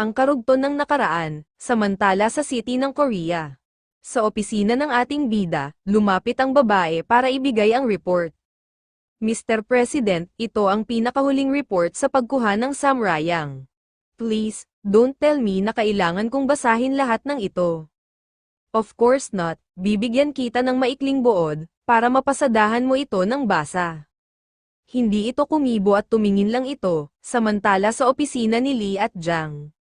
Ang karugtong ng nakaraan, samantala sa city ng Korea. Sa opisina ng ating bida, lumapit ang babae para ibigay ang report. Mr. President, ito ang pinakahuling report sa pagkuha ng Samrayang. Please, don't tell me na kailangan kong basahin lahat ng ito. Of course not, bibigyan kita ng maikling buod, para mapasadahan mo ito ng basa. Hindi ito kumibo at tumingin lang ito, samantala sa opisina ni Lee at Jang.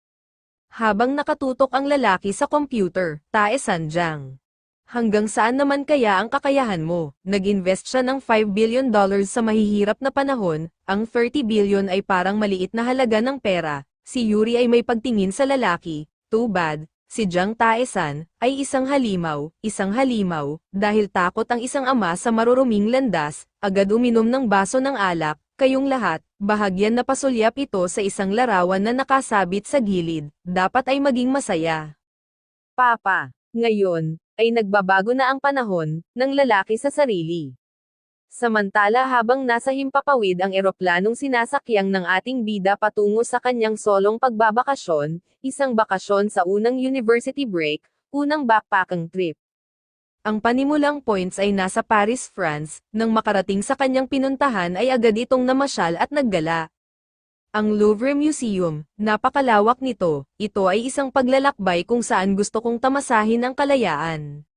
Habang nakatutok ang lalaki sa computer, Tae-san Jang. Hanggang saan naman kaya ang kakayahan mo? Nag-invest siya ng $5 billion sa mahihirap na panahon, ang 30 billion ay parang maliit na halaga ng pera. Si Yuri ay may pagtingin sa lalaki, too bad. Si Jang Tae-san ay isang halimaw, dahil takot ang isang ama sa maruruming landas, agad uminom ng baso ng alak. Kayong lahat, bahagyan na pasulyap ito sa isang larawan na nakasabit sa gilid, dapat ay maging masaya. Papa, ngayon, ay nagbabago na ang panahon, ng lalaki sa sarili. Samantala habang nasa himpapawid ang eroplanong sinasakyang ng ating bida patungo sa kanyang solong pagbabakasyon, isang bakasyon sa unang university break, unang backpacking trip. Ang panimulang points ay nasa Paris, France, nang makarating sa kanyang pinuntahan ay agad itong namasyal at naggala. Ang Louvre Museum, napakalawak nito, ito ay isang paglalakbay kung saan gusto kong tamasahin ang kalayaan.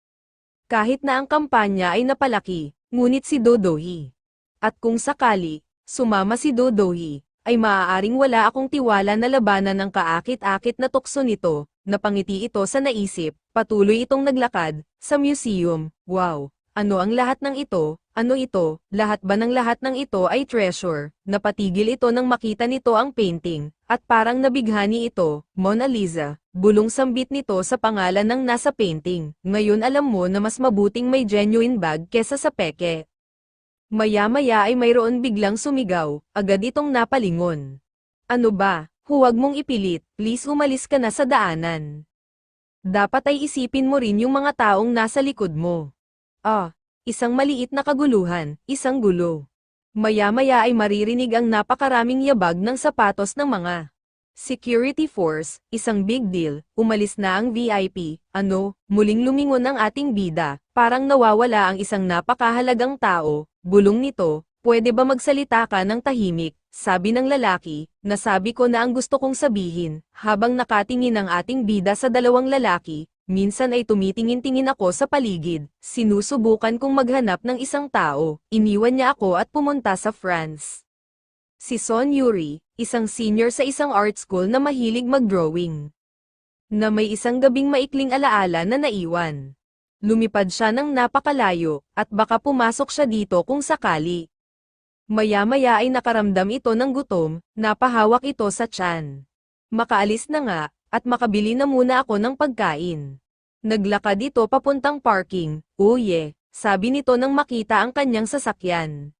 Kahit na ang kampanya ay napalaki, ngunit si Dodohi. At kung sakali, sumama si Dodohi, ay maaaring wala akong tiwala na labanan ang kaakit-akit na tukso nito. Napangiti ito sa naisip, patuloy itong naglakad, sa museum. Wow! Ano ang lahat ng ito? Ano ito? Lahat ba ng lahat ng ito ay treasure? Napatigil ito nang makita nito ang painting, at parang nabighani ito, Mona Lisa. Bulong sambit nito sa pangalan ng nasa painting. Ngayon alam mo na mas mabuting may genuine bag kesa sa peke. Maya-maya ay mayroon biglang sumigaw, agad itong napalingon. Ano ba? Huwag mong ipilit, please umalis ka na sa daanan. Dapat ay isipin mo rin yung mga taong nasa likod mo. Isang maliit na kaguluhan, isang gulo. Maya-maya ay maririnig ang napakaraming yabag ng sapatos ng mga security force, isang big deal, umalis na ang VIP, muling lumingon ang ating bida, parang nawawala ang isang napakahalagang tao, bulong nito, pwede ba magsalita ka ng tahimik? Sabi ng lalaki, nasabi ko na ang gusto kong sabihin, habang nakatingin ang ating bida sa dalawang lalaki, minsan ay tumitingin-tingin ako sa paligid, sinusubukan kong maghanap ng isang tao, iniwan niya ako at pumunta sa France. Si Son Yuri, isang senior sa isang art school na mahilig mag-drawing. Na may isang gabing maikling alaala na naiwan. Lumipad siya ng napakalayo, at baka pumasok siya dito kung sakali. Maya-maya ay nakaramdam ito ng gutom, napahawak ito sa tiyan. Makaalis na nga, at makabili na muna ako ng pagkain. Naglakad ito papuntang parking, sabi nito nang makita ang kanyang sasakyan.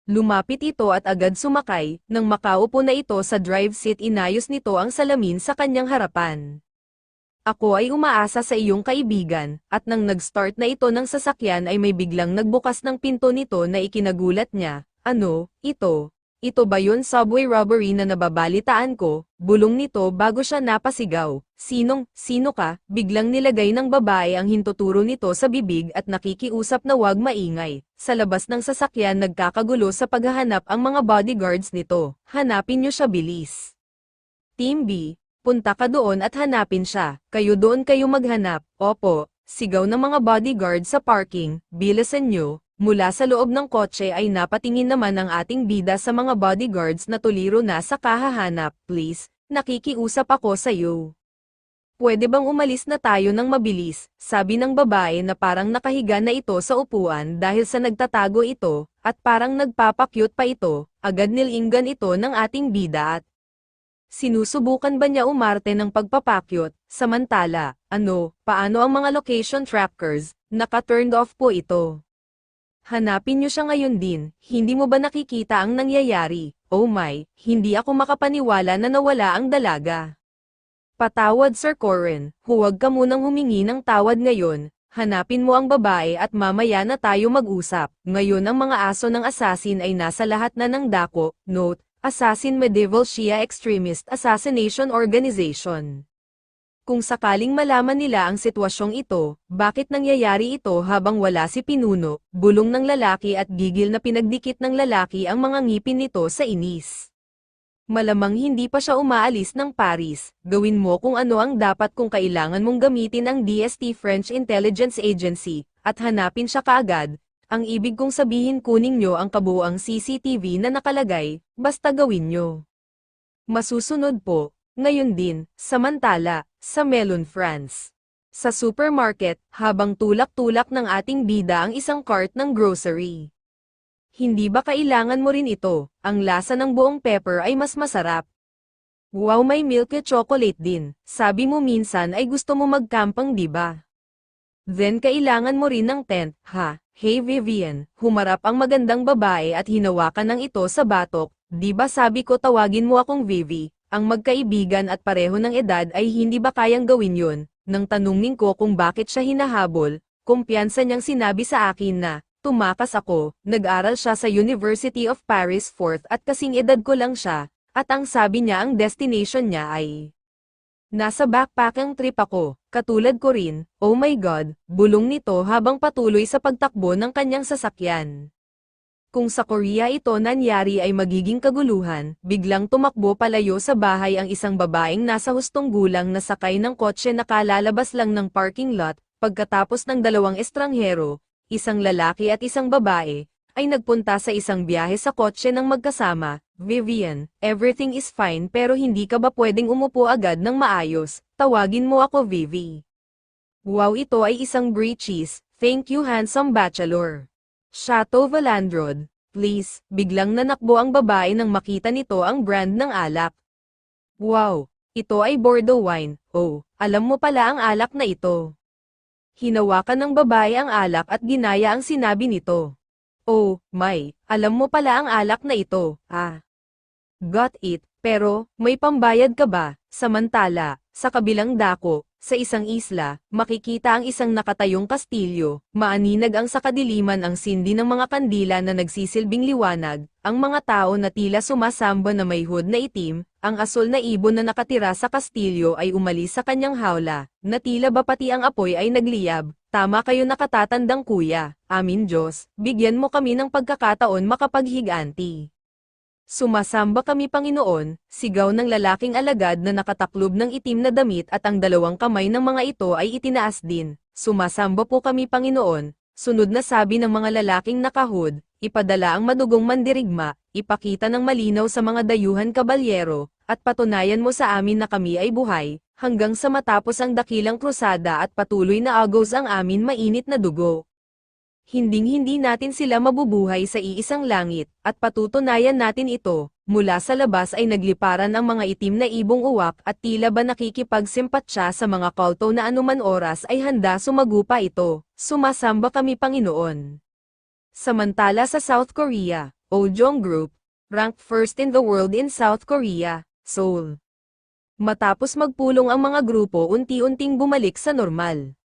Lumapit ito at agad sumakay, nang makaupo na ito sa drive seat inayos nito ang salamin sa kanyang harapan. Ako ay umaasa sa iyong kaibigan, at nang nag-start na ito ng sasakyan ay may biglang nagbukas ng pinto nito na ikinagulat niya. Ano, ito? Ito ba yun subway robbery na nababalitaan ko? Bulong nito bago siya napasigaw. Sino ka? Biglang nilagay ng babae ang hintuturo nito sa bibig at nakikiusap na wag maingay. Sa labas ng sasakyan nagkakagulo sa paghahanap ang mga bodyguards nito. Hanapin niyo siya bilis. Team B, punta ka doon at hanapin siya. Kayo doon kayo maghanap. Opo, sigaw ng mga bodyguard sa parking. Bilisan niyo. Mula sa loob ng kotse ay napatingin naman ang ating bida sa mga bodyguards na tuliro na sa kahahanap. Please, nakikiusap ako sa iyo. Pwede bang umalis na tayo ng mabilis? Sabi ng babae na parang nakahiga na ito sa upuan dahil sa nagtatago ito, at parang nagpapakyut pa ito, agad nilinggan ito ng ating bida at sinusubukan ba niya umarte ng pagpapakyut, samantala, paano ang mga location trackers, naka-turned off po ito. Hanapin niyo siya ngayon din, hindi mo ba nakikita ang nangyayari? Oh my, hindi ako makapaniwala na nawala ang dalaga. Patawad Sir Corin, huwag ka munang humingi ng tawad ngayon, hanapin mo ang babae at mamaya na tayo mag-usap. Ngayon ang mga aso ng assassin ay nasa lahat na ng dako. Note, Assassin Medieval Shia Extremist Assassination Organization. Kung sakaling malaman nila ang sitwasyong ito, bakit nangyayari ito habang wala si pinuno, bulong ng lalaki at gigil na pinagdikit ng lalaki ang mga ngipin nito sa inis. Malamang hindi pa siya umaalis ng Paris, gawin mo kung ano ang dapat kung kailangan mong gamitin ang DST French Intelligence Agency, at hanapin siya kaagad. Ang ibig kong sabihin kunin nyo ang kabuuang CCTV na nakalagay, basta gawin nyo. Masusunod po. Ngayon din, samantala, sa Melon, France. Sa supermarket, habang tulak-tulak ng ating bida ang isang cart ng grocery. Hindi ba kailangan mo rin ito? Ang lasa ng buong pepper ay mas masarap. Wow, may milk chocolate din. Sabi mo minsan ay gusto mo magkampang, di ba? Then kailangan mo rin ng tent, ha? Hey Vivian, humarap ang magandang babae at hinawakan ng ito sa batok. Di ba sabi ko tawagin mo akong Vivi? Ang magkaibigan at pareho ng edad ay hindi ba kayang gawin yun? Nang tanungin ko kung bakit siya hinahabol, kumpiyansa niyang sinabi sa akin na, tumakas ako, nag-aral siya sa University of Paris 4th at kasing edad ko lang siya, at ang sabi niya ang destination niya ay nasa backpacking trip ako, katulad ko rin, oh my God, bulong nito habang patuloy sa pagtakbo ng kanyang sasakyan. Kung sa Korea ito nangyari ay magiging kaguluhan, biglang tumakbo palayo sa bahay ang isang babaeng nasa hustong gulang na sakay ng kotse na kalalabas lang ng parking lot, pagkatapos ng dalawang estranghero, isang lalaki at isang babae, ay nagpunta sa isang biyahe sa kotse ng magkasama. Vivian, everything is fine pero hindi ka ba pwedeng umupo agad ng maayos? Tawagin mo ako Vivi. Wow, ito ay isang brie cheese, thank you handsome bachelor. Chateau Valandrod, please, biglang nanakbo ang babae nang makita nito ang brand ng alak. Wow, ito ay Bordeaux wine, oh, alam mo pala ang alak na ito. Hinawakan ng babae ang alak at ginaya ang sinabi nito. Oh, may, alam mo pala ang alak na ito, ah. Got it, pero, may pambayad ka ba? Samantala, sa kabilang dako, sa isang isla, makikita ang isang nakatayong kastilyo, maaninag ang sa kadiliman ang sindi ng mga kandila na nagsisilbing liwanag, ang mga tao na tila sumasamba na may hood na itim, ang asul na ibon na nakatira sa kastilyo ay umalis sa kanyang hawla, na tila ba pati ang apoy ay nagliyab. Tama kayo nakatatandang kuya, amin Diyos, bigyan mo kami ng pagkakataon makapaghiganti. Sumasamba kami Panginoon, sigaw ng lalaking alagad na nakataklob ng itim na damit at ang dalawang kamay ng mga ito ay itinaas din. Sumasamba po kami Panginoon, sunod na sabi ng mga lalaking nakahud, ipadala ang madugong mandirigma, ipakita ng malinaw sa mga dayuhan kabalyero, at patunayan mo sa amin na kami ay buhay, hanggang sa matapos ang dakilang krusada at patuloy na agos ang amin mainit na dugo. Hinding-hindi natin sila mabubuhay sa iisang langit, at patutunayan natin ito. Mula sa labas ay nagliparan ang mga itim na ibong uwak at tila ba nakikipagsimpatsya sa mga kulto na anuman oras ay handa sumagupa ito. Sumasamba kami Panginoon. Samantala sa South Korea, Ojong Group, ranked first in the world in South Korea, Seoul. Matapos magpulong ang mga grupo unti-unting bumalik sa normal.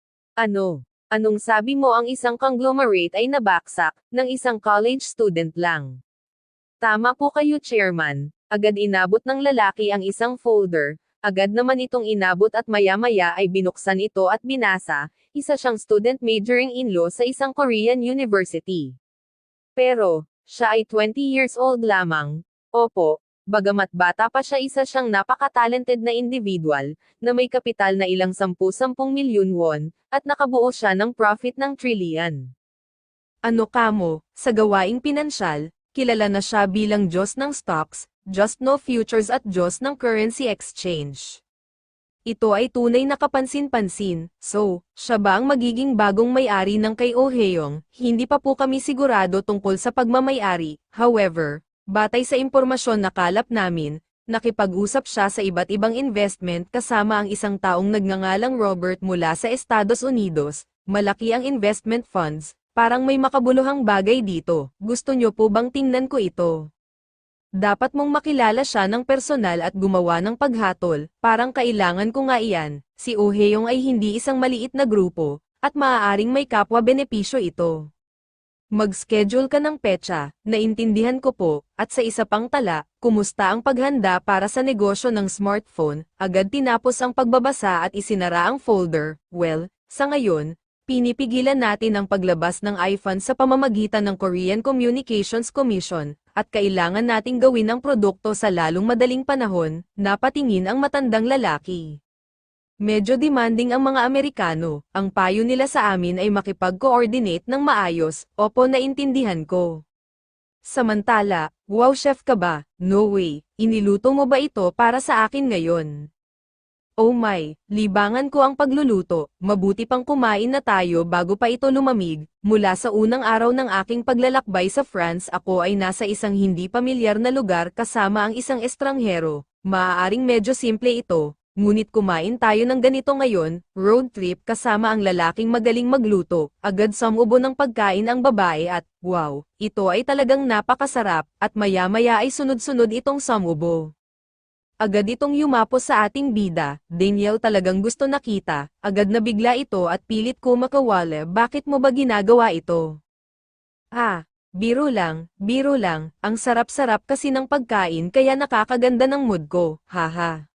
Anong sabi mo ang isang conglomerate ay nabaksak, ng isang college student lang? Tama po kayo Chairman, agad inabot ng lalaki ang isang folder, agad naman itong inabot at maya-maya ay binuksan ito at binasa, isa siyang student majoring in law sa isang Korean university. Pero, siya ay 20 years old lamang, opo. Bagamat bata pa siya isa siyang napaka-talented na individual, na may kapital na ilang 10-10 milyon won, at nakabuo siya ng profit ng trillion. Ano kamo, sa gawaing pinansyal, kilala na siya bilang Diyos ng stocks, Just No Futures at Diyos ng currency exchange. Ito ay tunay na kapansin-pansin, so, siya ba ang magiging bagong may-ari ng kay Oh Hae-yong? Hindi pa po kami sigurado tungkol sa pagmamay-ari, however, batay sa impormasyon na kalap namin, nakipag-usap siya sa iba't ibang investment kasama ang isang taong nagngangalang Robert mula sa Estados Unidos, malaki ang investment funds, parang may makabuluhang bagay dito, gusto nyo po bang tingnan ko ito? Dapat mong makilala siya ng personal at gumawa ng paghatol, parang kailangan ko nga iyan, si Oh Hae-yong ay hindi isang maliit na grupo, at maaaring may kapwa benepisyo ito. Mag-schedule ka ng petsa, naintindihan ko po, at sa isa pang tala, kumusta ang paghanda para sa negosyo ng smartphone, agad tinapos ang pagbabasa at isinara ang folder. Well, sa ngayon, pinipigilan natin ang paglabas ng iPhone sa pamamagitan ng Korean Communications Commission, at kailangan nating gawin ang produkto sa lalong madaling panahon, napatingin ang matandang lalaki. Medyo demanding ang mga Amerikano, ang payo nila sa amin ay makipag-coordinate ng maayos, opo naintindihan ko. Samantala, wow chef ka ba? No way, iniluto mo ba ito para sa akin ngayon? Oh my, libangan ko ang pagluluto, mabuti pang kumain na tayo bago pa ito lumamig. Mula sa unang araw ng aking paglalakbay sa France ako ay nasa isang hindi pamilyar na lugar kasama ang isang estranghero. Maaaring medyo simple ito. Ngunit kumain tayo ng ganito ngayon, road trip kasama ang lalaking magaling magluto, agad sumubo ng pagkain ang babae at, wow, ito ay talagang napakasarap, at maya-maya ay sunod-sunod itong sumubo. Agad itong yumapos sa ating bida, Daniel talagang gusto nakita, agad na bigla ito at pilit ko makawala, bakit mo ba ginagawa ito? Ah, biro lang, ang sarap-sarap kasi ng pagkain kaya nakakaganda ng mood ko, haha.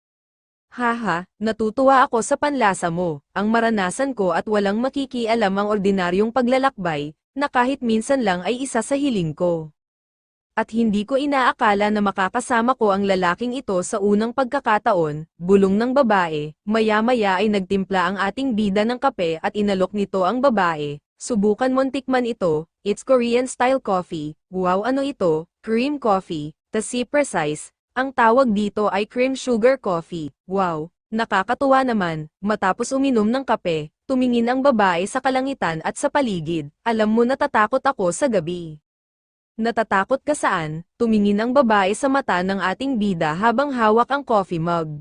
Haha, natutuwa ako sa panlasa mo, ang maranasan ko at walang makikialam ang ordinaryong paglalakbay, na kahit minsan lang ay isa sa hiling ko. At hindi ko inaakala na makakasama ko ang lalaking ito sa unang pagkakataon, bulong ng babae, maya-maya ay nagtimpla ang ating bida ng kape at inalok nito ang babae, subukan mong tikman ito, it's Korean style coffee, wow ano ito, cream coffee, to be precise. Ang tawag dito ay cream sugar coffee. Wow, nakakatuwa naman. Matapos uminom ng kape, tumingin ang babae sa kalangitan at sa paligid. Alam mo natatakot ako sa gabi. Natatakot ka saan? Tumingin ang babae sa mata ng ating bida habang hawak ang coffee mug.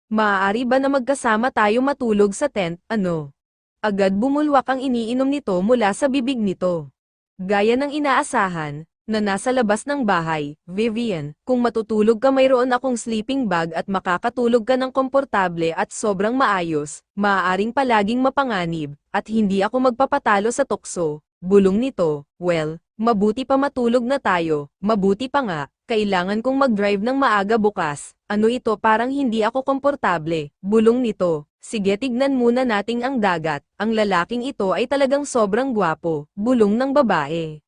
Maaari ba na magkasama tayo matulog sa tent, ano? Agad bumulwak ang iniinom nito mula sa bibig nito. Gaya ng inaasahan, na nasa labas ng bahay, Vivian, kung matutulog ka mayroon akong sleeping bag at makakatulog ka ng komportable at sobrang maayos, maaaring palaging mapanganib, at hindi ako magpapatalo sa tukso, bulong nito, well, mabuti pa matulog na tayo, mabuti pa nga, kailangan kong mag-drive ng maaga bukas, ano ito parang hindi ako komportable, bulong nito, sige tignan muna nating ang dagat, ang lalaking ito ay talagang sobrang gwapo, bulong ng babae.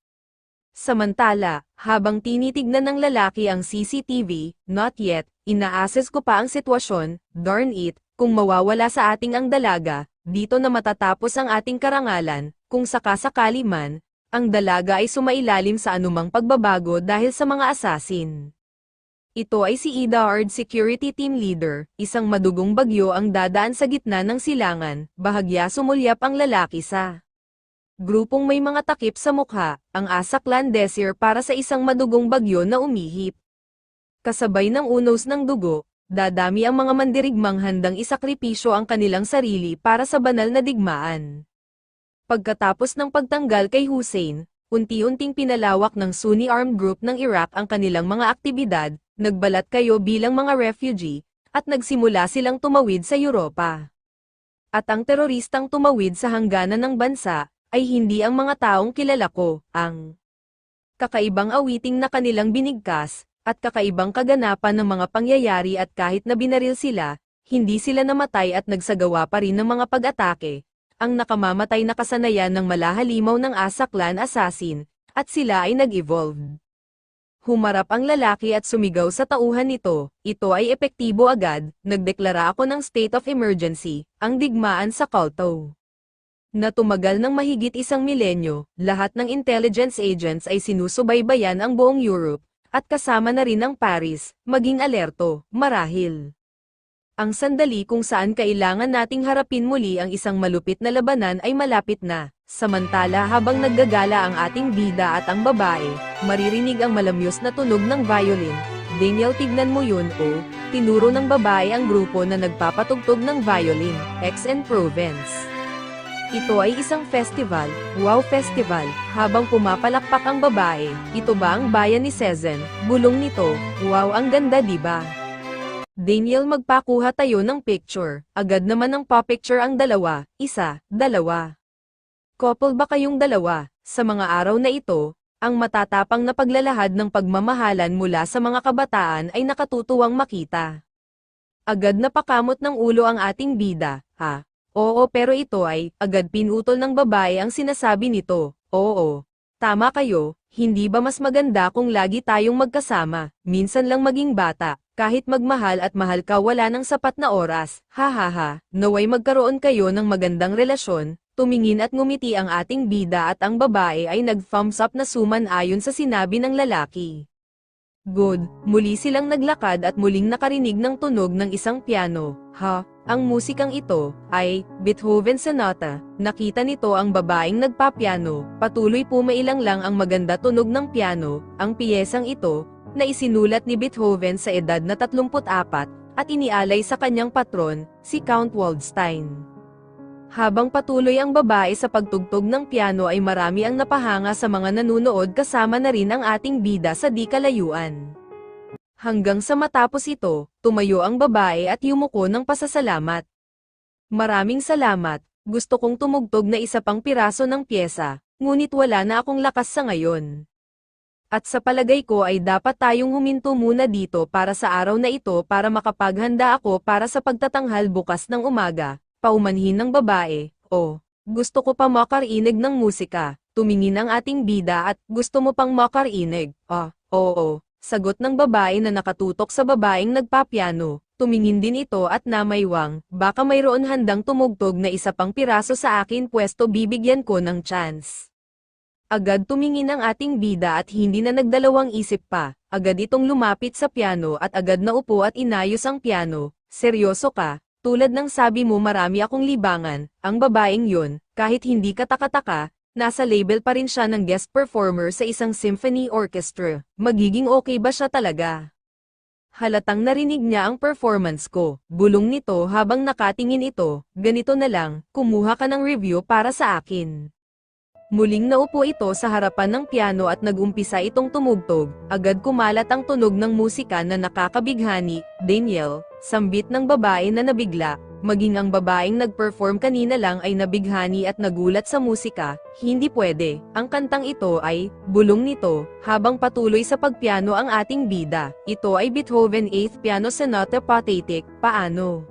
Samantala, habang tinitignan ng lalaki ang CCTV, not yet, ina-assess ko pa ang sitwasyon, darn it, kung mawawala sa ating ang dalaga, dito na matatapos ang ating karangalan, kung sakasakali man, ang dalaga ay sumailalim sa anumang pagbabago dahil sa mga assassin. Ito ay si Edard Security Team Leader, isang madugong bagyo ang dadaan sa gitna ng silangan, bahagya sumulyap ang lalaki sa grupong may mga takip sa mukha, ang Asaklan Desir para sa isang madugong bagyo na umihip. Kasabay ng unos ng dugo, dadami ang mga mandirigmang handang isakripisyo ang kanilang sarili para sa banal na digmaan. Pagkatapos ng pagtanggal kay Hussein, unti-unting pinalawak ng Sunni Armed Group ng Iraq ang kanilang mga aktibidad, nagbalat kayo bilang mga refugee, at nagsimula silang tumawid sa Europa. At ang teroristang tumawid sa hangganan ng bansa, ay hindi ang mga taong kilala ko, ang kakaibang awiting na kanilang binigkas, at kakaibang kaganapan ng mga pangyayari at kahit na binaril sila, hindi sila namatay at nagsagawa pa rin ng mga pag-atake, ang nakamamatay na kasanayan ng malahalimaw ng Asaklan assassin, at sila ay nag-evolve. Humarap ang lalaki at sumigaw sa tauhan nito, ito ay epektibo agad, nagdeklara ako ng state of emergency, ang digmaan sa Kalto. Na tumagal ng mahigit isang milenyo, lahat ng intelligence agents ay sinusubaybayan ang buong Europe, at kasama na rin ang Paris, maging alerto, marahil. Ang sandali kung saan kailangan nating harapin muli ang isang malupit na labanan ay malapit na, samantala habang naggagala ang ating bida at ang babae, maririnig ang malamyos na tunog ng violin. Daniel tignan mo yun o, tinuro ng babae ang grupo na nagpapatugtog ng violin, Aix-en-Provence. Ito ay isang festival, wow festival, habang pumapalakpak ang babae, ito ba ang bayan ni Cezanne, bulong nito, wow ang ganda diba? Daniel magpakuha tayo ng picture, agad naman ng pa-picture ang dalawa, isa, dalawa. Couple ba kayong dalawa? Sa mga araw na ito, ang matatapang na paglalahad ng pagmamahalan mula sa mga kabataan ay nakatutuwang makita. Agad na pakamot ng ulo ang ating bida, ha? Oo, pero ito ay, agad pinutol ng babae ang sinasabi nito. Oo, tama kayo, hindi ba mas maganda kung lagi tayong magkasama, minsan lang maging bata, kahit magmahal at mahal ka wala ng sapat na oras, ha, naway magkaroon kayo ng magandang relasyon. Tumingin at ngumiti ang ating bida at ang babae ay nag-thumbs up na suman ayon sa sinabi ng lalaki. Good, muli silang naglakad at muling nakarinig ng tunog ng isang piano. Ang musikang ito ay Beethoven Sonata. Nakita nito ang babaeng nagpapiano, patuloy pumailang lang ang maganda tunog ng piano. Ang piyesang ito, na isinulat ni Beethoven sa edad na 34, at inialay sa kanyang patron, si Count Waldstein. Habang patuloy ang babae sa pagtugtog ng piano ay marami ang napahanga sa mga nanunood kasama na rin ang ating bida sa di kalayuan. Hanggang sa matapos ito, tumayo ang babae at yumuko ng pasasalamat. Maraming salamat, gusto kong tumugtog na isa pang piraso ng pyesa, ngunit wala na akong lakas sa ngayon. At sa palagay ko ay dapat tayong huminto muna dito para sa araw na ito para makapaghanda ako para sa pagtatanghal bukas ng umaga. Paumanhin ng babae, gusto ko pa makarinig ng musika, tumingin ang ating bida at gusto mo pang makarinig, oo, sagot ng babae na nakatutok sa babaeng nagpapiano, tumingin din ito at namaywang, baka mayroon handang tumugtog na isa pang piraso sa akin pwesto bibigyan ko ng chance. Agad tumingin ang ating bida at hindi na nagdalawang isip pa, agad itong lumapit sa piano at agad naupo at inayos ang piano, seryoso ka? Tulad ng sabi mo marami akong libangan, ang babaeng yun, kahit hindi ka taka-taka, nasa label pa rin siya ng guest performer sa isang symphony orchestra. Magiging okay ba siya talaga? Halatang narinig niya ang performance ko, bulong nito habang nakatingin ito, ganito na lang, kumuha ka ng review para sa akin. Muling naupo ito sa harapan ng piano at nagumpisa itong tumugtog, agad kumalat ang tunog ng musika na nakakabighani, Daniel, sambit ng babae na nabigla, maging ang babaeng nag-perform kanina lang ay nabighani at nagulat sa musika, hindi pwede, ang kantang ito ay, bulong nito, habang patuloy sa pagpiano ang ating bida, ito ay Beethoven 8th Piano Sonata Pathetic, paano?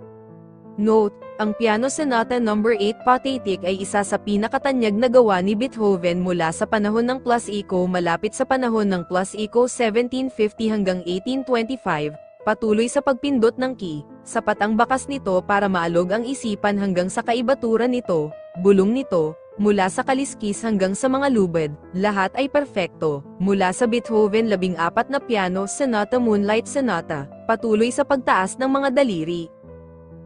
Note, ang Piano Sonata No. 8 Pathetic ay isa sa pinakatanyag na gawa ni Beethoven mula sa panahon ng Plus Eco malapit sa panahon ng Plus Eco 1750 hanggang 1825, patuloy sa pagpindot ng key, sapat ang bakas nito para maalog ang isipan hanggang sa kaibaturan nito, bulong nito, mula sa kaliskis hanggang sa mga lubid, lahat ay perpekto, mula sa Beethoven 14 na Piano Sonata Moonlight Sonata, patuloy sa pagtaas ng mga daliri.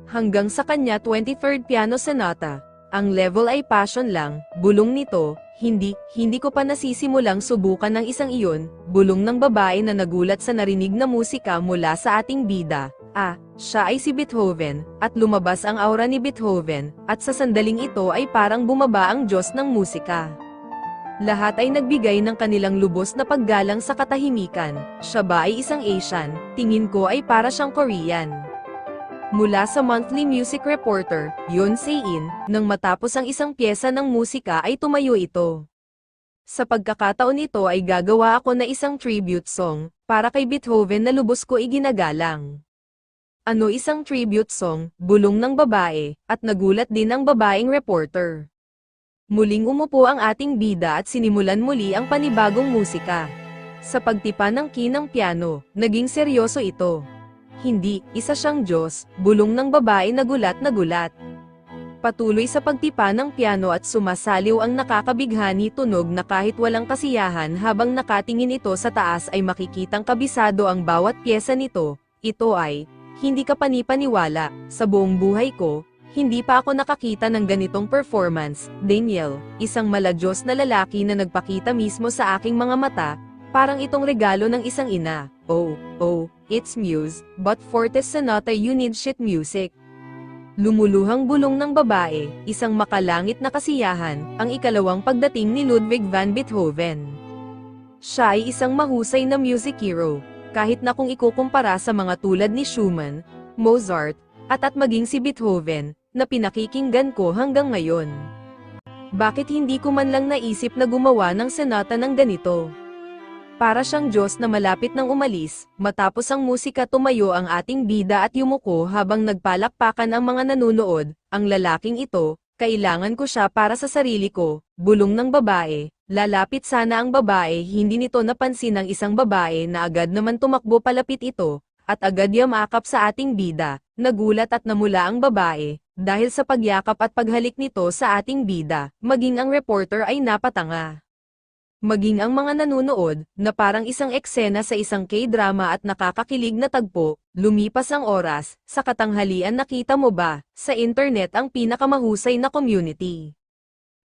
Hanggang sa kanya 23rd Piano Sonata, ang level ay passion lang, bulong nito, hindi ko pa nasisimulang subukan ng isang iyon, bulong ng babae na nagulat sa narinig na musika mula sa ating bida, siya ay si Beethoven, at lumabas ang aura ni Beethoven, at sa sandaling ito ay parang bumaba ang Diyos ng musika. Lahat ay nagbigay ng kanilang lubos na paggalang sa katahimikan, siya ba ay isang Asian, tingin ko ay para siyang Korean. Mula sa Monthly Music Reporter, Yoon Se-in, nang matapos ang isang pyesa ng musika ay tumayo ito. Sa pagkakataon ito ay gagawa ako na isang tribute song, para kay Beethoven na lubos ko iginagalang. Ano isang tribute song, bulong ng babae, at nagulat din ang babaeng reporter. Muling umupo ang ating bida at sinimulan muli ang panibagong musika. Sa pagtipa ng key ng piano, naging seryoso ito. Hindi, isa siyang Diyos, bulong ng babae na gulat na gulat. Patuloy sa pagtipa ng piano at sumasaliw ang nakakabighani tunog na kahit walang kasiyahan habang nakatingin ito sa taas ay makikitang kabisado ang bawat pyesa nito, ito ay, hindi ka panipaniwala, sa buong buhay ko, hindi pa ako nakakita ng ganitong performance, Daniel, isang maladyos na lalaki na nagpakita mismo sa aking mga mata, parang itong regalo ng isang ina, it's Muse, but Fortes Sonata you need sheet music. Lumuluhang bulong ng babae, isang makalangit na kasiyahan, ang ikalawang pagdating ni Ludwig van Beethoven. Siya ay isang mahusay na music hero, kahit na kung ikukumpara sa mga tulad ni Schumann, Mozart, at maging si Beethoven, na pinakikinggan ko hanggang ngayon. Bakit hindi ko man lang naisip na gumawa ng senata ng ganito? Para siyang Diyos na malapit nang umalis, matapos ang musika tumayo ang ating bida at yumuko habang nagpalakpakan ang mga nanunood, ang lalaking ito, kailangan ko siya para sa sarili ko, bulong ng babae, lalapit sana ang babae hindi nito napansin ang isang babae na agad naman tumakbo palapit ito, at agad yamakap sa ating bida, nagulat at namula ang babae, dahil sa pagyakap at paghalik nito sa ating bida, maging ang reporter ay napatanga. Maging ang mga nanunood, na parang isang eksena sa isang K-drama at nakakakilig na tagpo, lumipas ang oras, sa katanghalian nakita mo ba, sa internet ang pinakamahusay na community.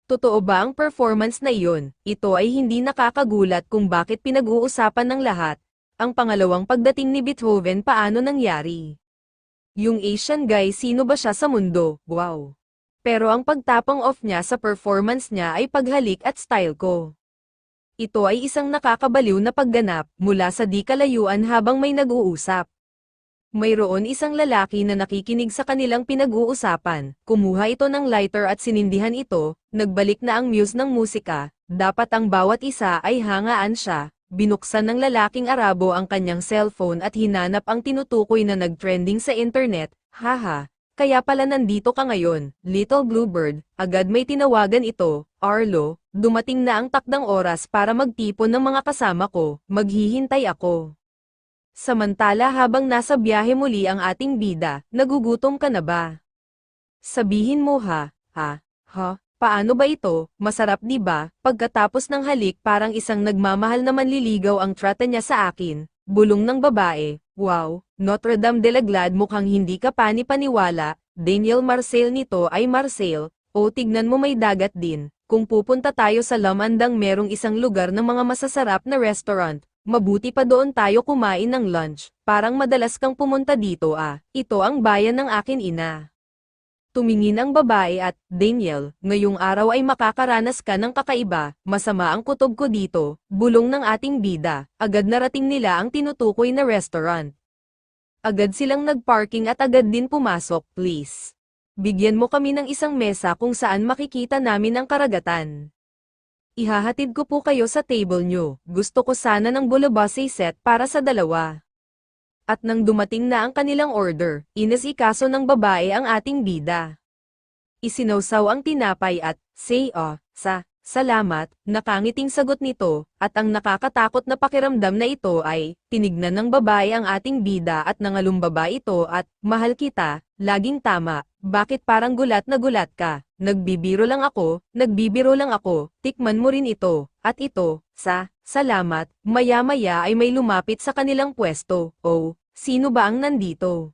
Totoo ba ang performance na iyon? Ito ay hindi nakakagulat kung bakit pinag-uusapan ng lahat. Ang pangalawang pagdating ni Beethoven paano nangyari? Yung Asian guy sino ba siya sa mundo? Wow! Pero ang pagtapang off niya sa performance niya ay paghalik at style ko. Ito ay isang nakakabaliw na pagganap mula sa di kalayuan habang may nag-uusap. Mayroon isang lalaki na nakikinig sa kanilang pinag-uusapan, kumuha ito ng lighter at sinindihan ito, nagbalik na ang muse ng musika, dapat ang bawat isa ay hangaan siya, binuksan ng lalaking Arabo ang kanyang cellphone at hinanap ang tinutukoy na nag-trending sa internet, haha. Kaya pala nandito ka ngayon, Little Bluebird, agad may tinawagan ito, Arlo, dumating na ang takdang oras para magtipon ng mga kasama ko, maghihintay ako. Samantala habang nasa biyahe muli ang ating bida, nagugutom ka na ba? Sabihin mo paano ba ito, masarap di ba? Pagkatapos ng halik parang isang nagmamahal na manliligaw ang trata niya sa akin, bulong ng babae, wow, Notre Dame de la Glade mukhang hindi ka pani-paniwala, Daniel Marcel nito ay Marcel, o tignan mo may dagat din, kung pupunta tayo sa Lamandang merong isang lugar ng mga masasarap na restaurant, mabuti pa doon tayo kumain ng lunch, parang madalas kang pumunta dito ito ang bayan ng akin ina. Tumingin ang babae at, Daniel, ngayong araw ay makakaranas ka ng kakaiba, masama ang kutob ko dito, bulong ng ating bida, agad narating nila ang tinutukoy na restaurant. Agad silang nagparking at agad din pumasok, please. Bigyan mo kami ng isang mesa kung saan makikita namin ang karagatan. Ihahatid ko po kayo sa table nyo, gusto ko sana ng bulabase set para sa dalawa. At nang dumating na ang kanilang order, inasikaso ng babae ang ating bida. Isinawsaw ang tinapay at, salamat, nakangiting sagot nito, at ang nakakatakot na pakiramdam na ito ay, tinignan ng babae ang ating bida at nangalumbaba ito at, mahal kita, laging tama, bakit parang gulat na gulat ka, nagbibiro lang ako, tikman mo rin ito, at ito, salamat, maya-maya ay may lumapit sa kanilang pwesto, oh, sino ba ang nandito?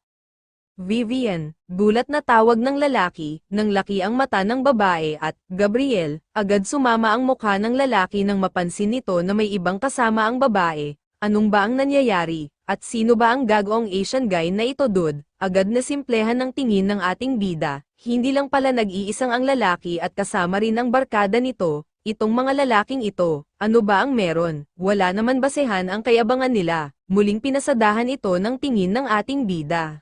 Vivian, gulat na tawag ng lalaki, nang laki ang mata ng babae at, Gabriel, agad sumama ang mukha ng lalaki nang mapansin nito na may ibang kasama ang babae, anong ba ang nangyayari, at sino ba ang gagawang Asian guy na ito dude, agad na simplehan ng tingin ng ating bida, hindi lang pala nag-iisang ang lalaki at kasama rin ang barkada nito, itong mga lalaking ito, ano ba ang meron, wala naman basehan ang kayabangan nila, muling pinasadahan ito ng tingin ng ating bida.